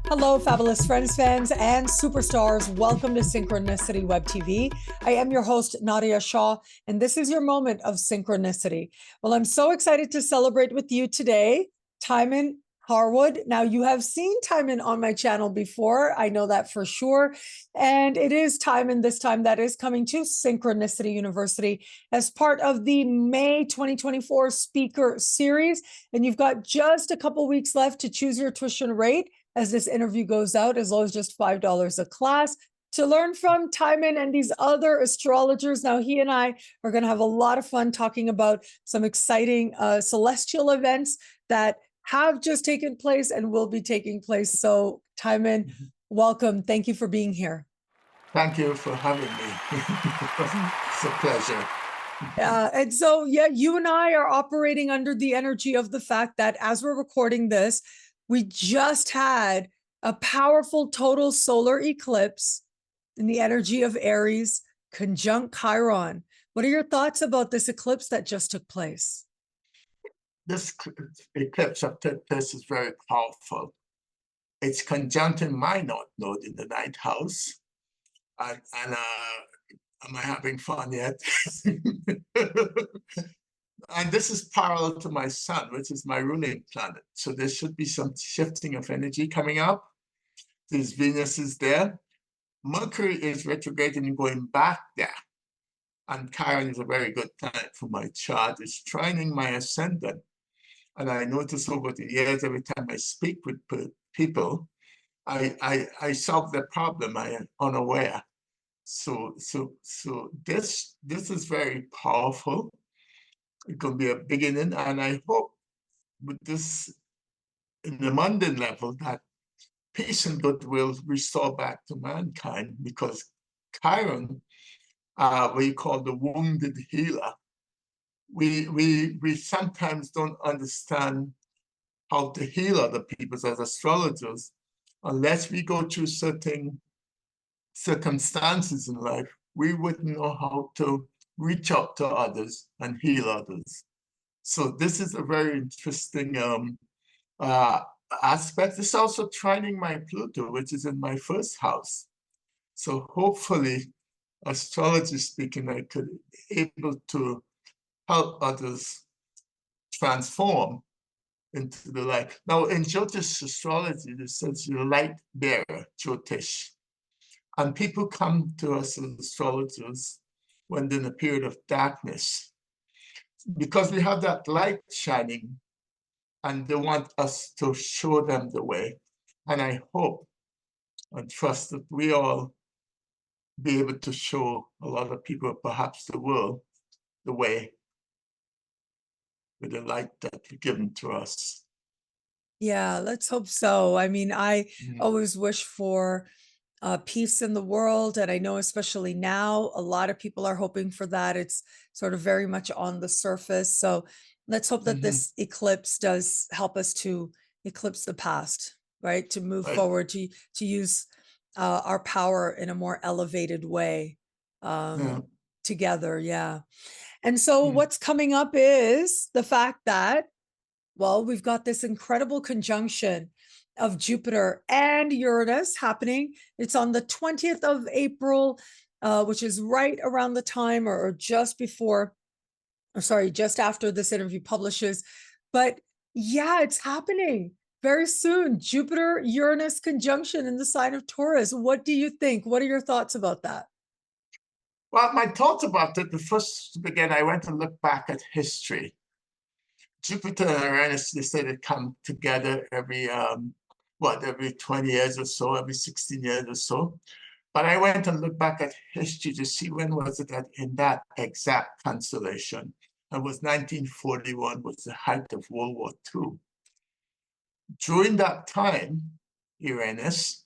Hello, fabulous friends, fans, and superstars. Welcome to Synchronicity Web TV. I am your host, Nadiya Shah, and this is your moment of synchronicity. Well, I'm so excited to celebrate with you today, Timon Harewood. Now, you have seen Timon on my channel before. I know that for sure. And it is Timon this time that is coming to Synchronicity University as part of the May 2024 speaker series. And you've got just a couple weeks left to choose your tuition rate as this interview goes out, as low as just $5 a class, to learn from Timon and these other astrologers. Now, he and I are going to have a lot of fun talking about some exciting celestial events that have just taken place and will be taking place. So, Timon, welcome. Thank you for being here. Thank you for having me. It's a pleasure. And so, yeah, you and I are operating under the energy of the fact that as we're recording this, we just had a powerful total solar eclipse in the energy of Aries, conjunct Chiron. What are your thoughts about this eclipse that just took place? This eclipse of Taurus is very powerful. It's conjunct in my north node in the ninth house. And am I having fun yet? And this is parallel to my sun, which is my ruling planet. So there should be some shifting of energy coming up. There's Venus is there. Mercury is retrograding and going back there. And Chiron is a very good planet for my chart. It's trining my ascendant. And I notice over the years, every time I speak with people, I solve the problem. I am unaware. So this is very powerful. It could be a beginning, and I hope with this, in the mundane level, that peace and goodwill restore back to mankind, because Chiron, we call the wounded healer. We sometimes don't understand how to heal other people as astrologers unless we go through certain circumstances in life. We wouldn't know how to reach out to others and heal others. So this is a very interesting aspect. It's also trining my Pluto, which is in my first house. So hopefully, astrology speaking, I could be able to help others transform into the light. Now, in Jyotish astrology, it says you're light bearer, Jyotish. And people come to us as astrologers when they're in a period of darkness, because we have that light shining and they want us to show them the way. And I hope and trust that we all be able to show a lot of people, perhaps the world, the way with the light that you've given to us. Yeah, let's hope so. I mean, I always wish for peace in the world. And I know, especially now, a lot of people are hoping for that. It's sort of very much on the surface. So let's hope that this eclipse does help us to eclipse the past, right? To move forward, to use our power in a more elevated way together. Yeah. And so what's coming up is the fact that, well, we've got this incredible conjunction of Jupiter and Uranus happening. It's on the 20th of April, which is right around the time or just before, or sorry, just after this interview publishes. But yeah, it's happening very soon. Jupiter Uranus conjunction in the sign of Taurus. What do you think? What are your thoughts about that? Well, my thoughts about it, the first to begin, I went to look back at history. Jupiter and Uranus, they say they come together every 20 years or so, every 16 years or so. But I went and looked back at history to see when was it that in that exact constellation. It was 1941, was the height of World War II. During that time, Uranus,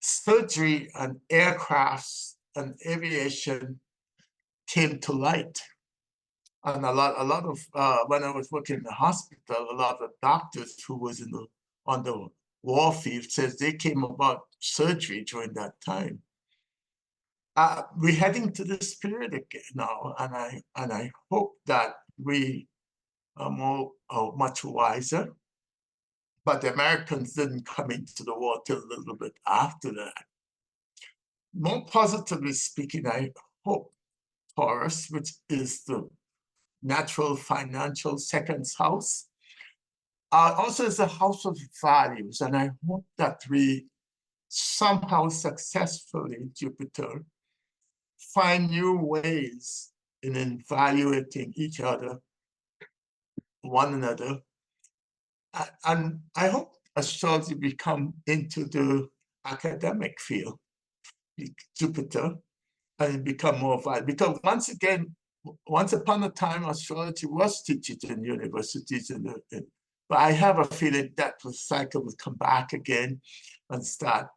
surgery and aircrafts and aviation came to light. And a lot of when I was working in the hospital, a lot of doctors who was on the war field says they came about surgery during that time. We're heading to this period again now, and I hope that we are much wiser, but the Americans didn't come into the war till a little bit after that. More positively speaking, I hope Taurus, which is the natural financial second house, also is a house of values. And I hope that we somehow successfully, Jupiter, find new ways in evaluating each other, one another. And I hope astrology become into the academic field, Jupiter, and become more vital. Because once again, once upon a time, astrology was taught in universities, but I have a feeling that the cycle will come back again and start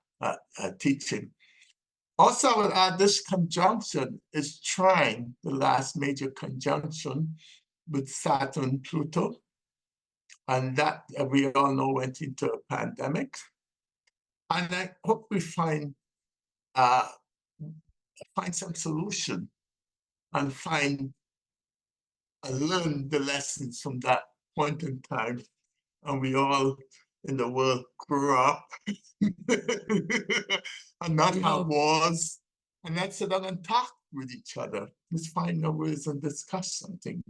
teaching. Also, I would add this conjunction is trying the last major conjunction with Saturn, Pluto, and that we all know went into a pandemic. And I hope we find some solution and learn the lessons from that point in time, and we all in the world grew up and not have wars, and not sit down and talk with each other. Let's find no ways and discuss something.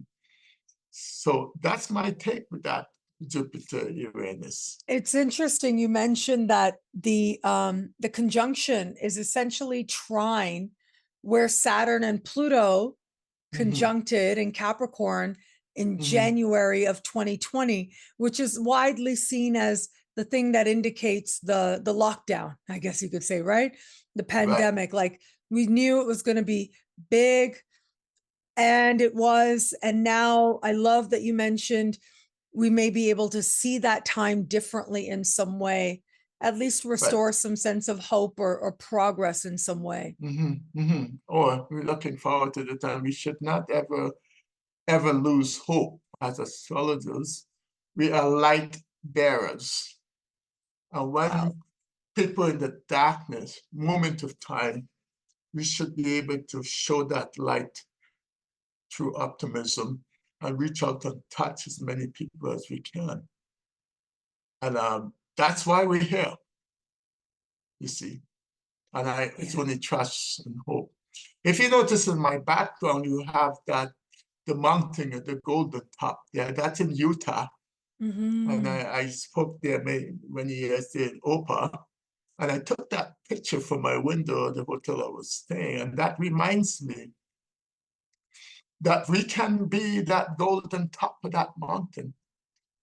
So that's my take with that Jupiter Uranus. It's interesting you mentioned that the conjunction is essentially trine where Saturn and Pluto conjuncted in Capricorn in January of 2020, which is widely seen as the thing that indicates the lockdown, I guess you could say, right? The pandemic. Right. Like we knew it was going to be big, and it was. And now I love that you mentioned we may be able to see that time differently in some way, at least restore some sense of hope or progress in some way. Or we're looking forward to the time. We should not ever lose hope as astrologers. We are light bearers. And when people in the darkness, moment of time, we should be able to show that light through optimism and reach out and touch as many people as we can. And that's why we're here, you see. And it's only trust and hope. If you notice in my background, you have the mountain at the Golden Top there. That's in Utah. And I spoke there many years in Opa. And I took that picture from my window of the hotel I was staying. And that reminds me that we can be that golden top of that mountain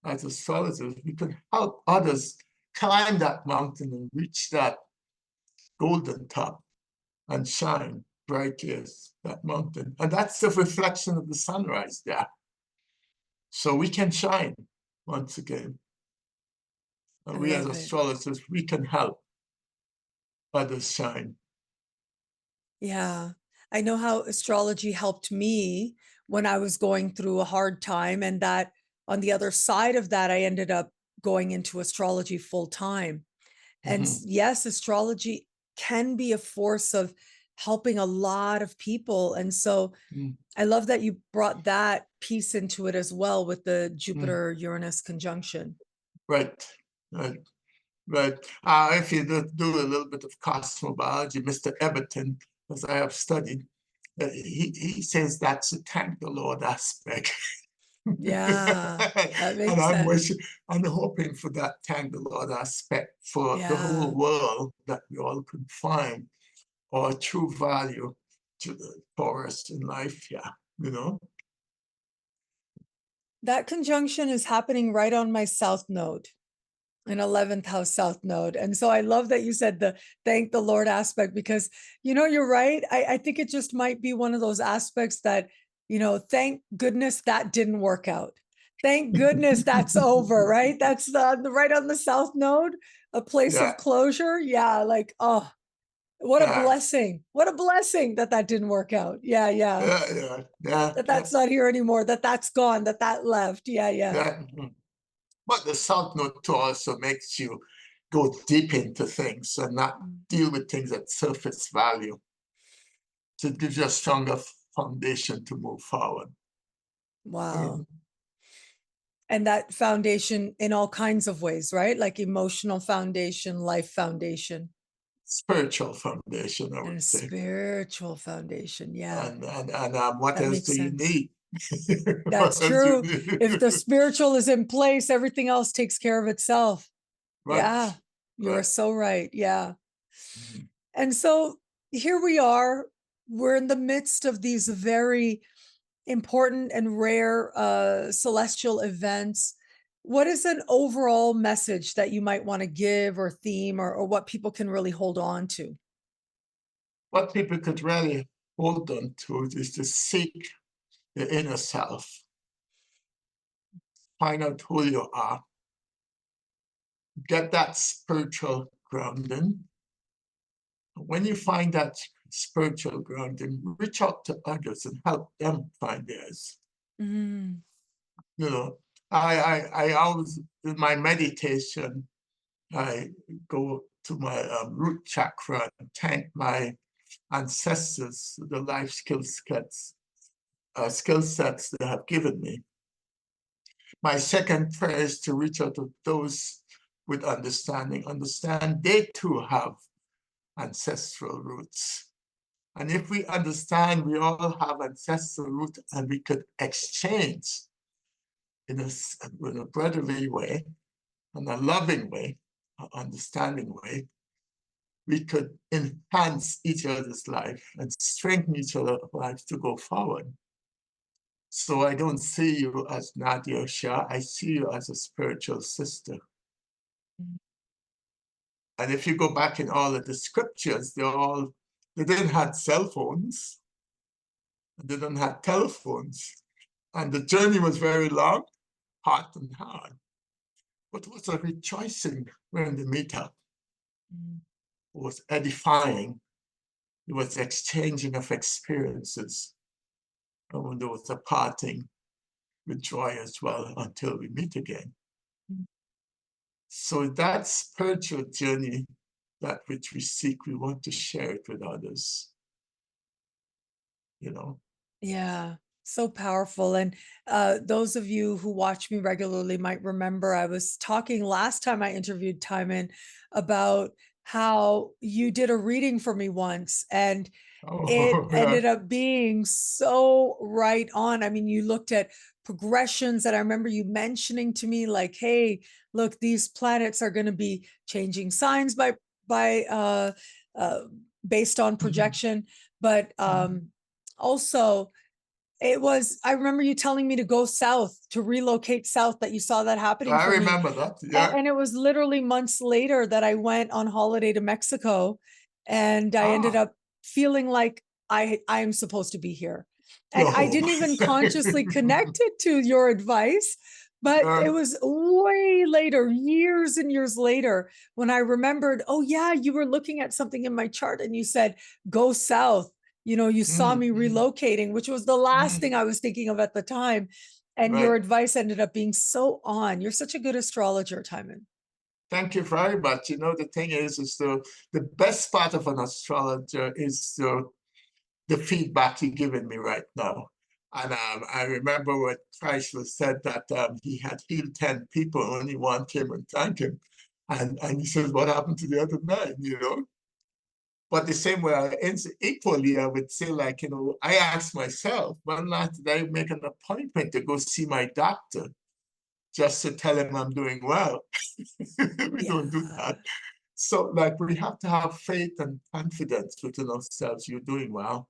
as astrologers. We can help others climb that mountain and reach that golden top and shine bright as that mountain. And that's the reflection of the sunrise there. So we can shine once again. And we as astrologers, we can help others shine. Yeah. I know how astrology helped me when I was going through a hard time, and that on the other side of that, I ended up going into astrology full time. And yes, astrology can be a force of helping a lot of people. And so I love that you brought that piece into it as well with the Jupiter-Uranus conjunction. Right. If you do a little bit of cosmobiology, Mr. Everton, as I have studied, he says that's a Tangled aspect. Yeah, that makes sense. I'm hoping for that Tangled aspect for the whole world, that we all can find our true value to the Taurus in life. Yeah, you know. That conjunction is happening right on my south node, an 11th house south node. And so I love that you said the thank the Lord aspect, because, you're right. I think it just might be one of those aspects that, thank goodness that didn't work out. Thank goodness that's over, right? That's the right on the south node, a place of closure. Yeah, like, oh, what a blessing. What a blessing that didn't work out. Yeah. That's not here anymore, that's gone, that left. Yeah. But the south node too also makes you go deep into things and not deal with things at surface value. So it gives you a stronger foundation to move forward. Wow. And that foundation in all kinds of ways, right? Like emotional foundation, life foundation, Spiritual foundation, I and a would say. spiritual foundation. Yeah, And what that else makes do you sense. need? That's What else do you true. If the need? spiritual is in place, everything else takes care of itself. Right, Yeah, you are right. so right. Yeah. Mhm. And so here we are. We're in the midst of these very important and rare celestial events. What is an overall message that you might want to give or theme or what people can really hold on to? What people could really hold on to is to seek the inner self, find out who you are, get that spiritual grounding. When you find that spiritual grounding, reach out to others and help them find theirs. Mm, You know, I always, in my meditation, I go to my root chakra and thank my ancestors, the life skill sets they have given me. My second prayer is to reach out to those with understanding. Understand they too have ancestral roots. And if we understand we all have ancestral roots and we could exchange in a brotherly way, in a loving way, an understanding way, we could enhance each other's life and strengthen each other's lives to go forward. So I don't see you as Nadiya or Shah, I see you as a spiritual sister. mm, And if you go back in all of the scriptures, they didn't have cell phones, they didn't have telephones. And the journey was very long, hot and hard. But it was a rejoicing when they meet up. mm, It was edifying. It was exchanging of experiences. And when there was a parting with joy as well until we meet again. mm. So that spiritual journey, that which we seek, we want to share it with others, you know. Yeah, so powerful. And those of you who watch me regularly might remember I was talking last time I interviewed Timon about how you did a reading for me once, and it Oh, yeah. ended up being so right on. I mean, you looked at progressions, and I remember you mentioning to me like, hey, look, these planets are going to be changing signs by uh based on Mhm, projection, but mhm. also it was, I remember you telling me to go south, to relocate south, that you saw that happening I for me. remember that, yeah. And it was literally months later that I went on holiday to Mexico, and I ended Ah, up feeling like I am supposed to be here. And I no. didn't even consciously connect it to your advice, but it was way later, years and years later, when I remembered, oh yeah, you were looking at something in my chart and you said, go south. You know, you saw me Mm, relocating, which was the last thing mm, I was thinking of at the time. And your right. advice ended up being so on. You're such a good astrologer, Timon. Thank you very much. You know, the thing is the best part of an astrologer is the feedback you're giving me right now. And I remember what Christ was said that he had healed 10 people, only one came and thanked him. And he says, what happened to the other nine, you know? But the same way, equally, I would say, like, you know, I asked myself, when last did I make an appointment to go see my doctor just to tell him I'm doing well? We don't do Yeah. that. So, like, we have to have faith and confidence within ourselves. You're doing well.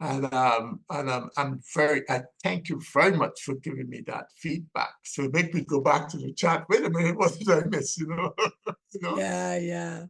And I thank you very much for giving me that feedback. So make me go back to the chat. Wait a minute, what did I miss? You know, you know. Yeah, yeah.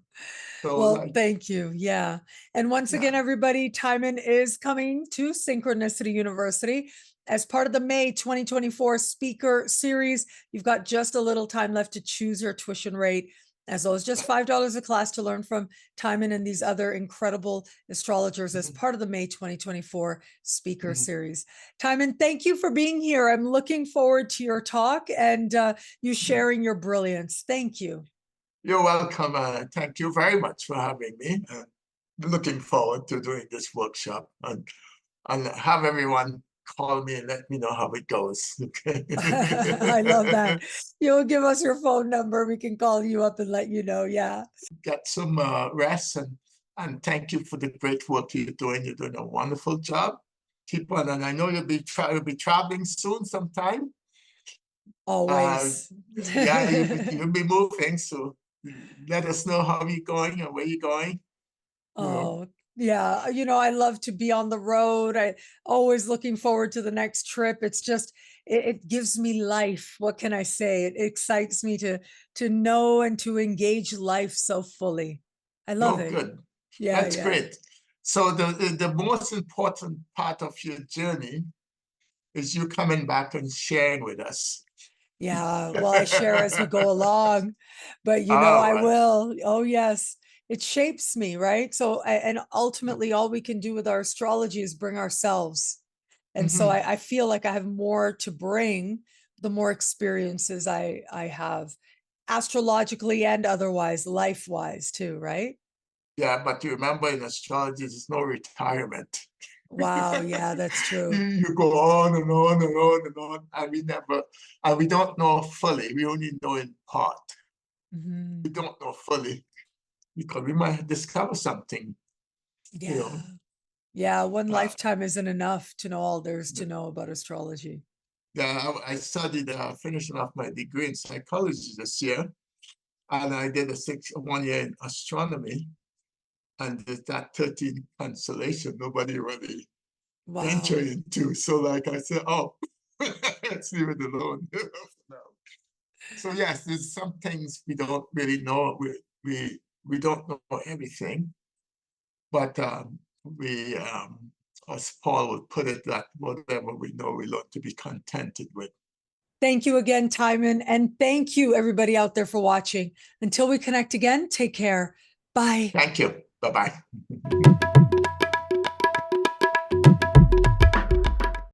So Well, like, thank you. Yeah. And once yeah. again, everybody, Timon is coming to Synchronicity University as part of the May 2024 speaker series. You've got just a little time left to choose your tuition rate. As always, just $5 a class to learn from Timon and these other incredible astrologers as Mhm, part of the May 2024 speaker mhm. series. Timon, thank you for being here. I'm looking forward to your talk and you sharing your brilliance. Thank you. You're welcome. Thank you very much for having me. Looking forward to doing this workshop and have everyone call me and let me know how it goes. Okay. I love that. You'll give us your phone number. We can call you up and let you know. Yeah. Get some rest and thank you for the great work you're doing. You're doing a wonderful job. Keep on, and I know you'll be traveling soon sometime. Always. Yeah, you'll be moving, so let us know how you're going and where you're going. Oh, yeah. I love to be on the road. I always looking forward to the next trip. It's just it gives me life. What can I say? It excites me to know and to engage life so fully. I love it. Good. Yeah, That's yeah. great. So the most important part of your journey is you coming back and sharing with us. Yeah, well, I share as we go along, but All I right. will. Oh, yes. It shapes me, right? So, and ultimately, all we can do with our astrology is bring ourselves. And so Mhm. I feel like I have more to bring the more experiences I have astrologically and otherwise, life-wise too, right? Yeah, but you remember in astrology, there's no retirement. Wow, yeah, that's true. You go on and on and on and on, and we don't know fully. We only know in part. We Mhm. don't know fully because we might discover something, you Yeah. know. Yeah, one Uh, lifetime isn't enough to know all there is to know about astrology. yeah, I studied, finishing off my degree in psychology this year, and I did a 1 year in astronomy, and there's that 13 constellation nobody really venture Wow. into. So, like I said, oh, let's leave it alone for now. So yes, there's some things we don't really know. We don't know everything, but as Paul would put it, that whatever we know, we learn to be contented with. Thank you again, Timon. And thank you, everybody out there, for watching. Until we connect again, take care. Bye. Thank you. Bye bye.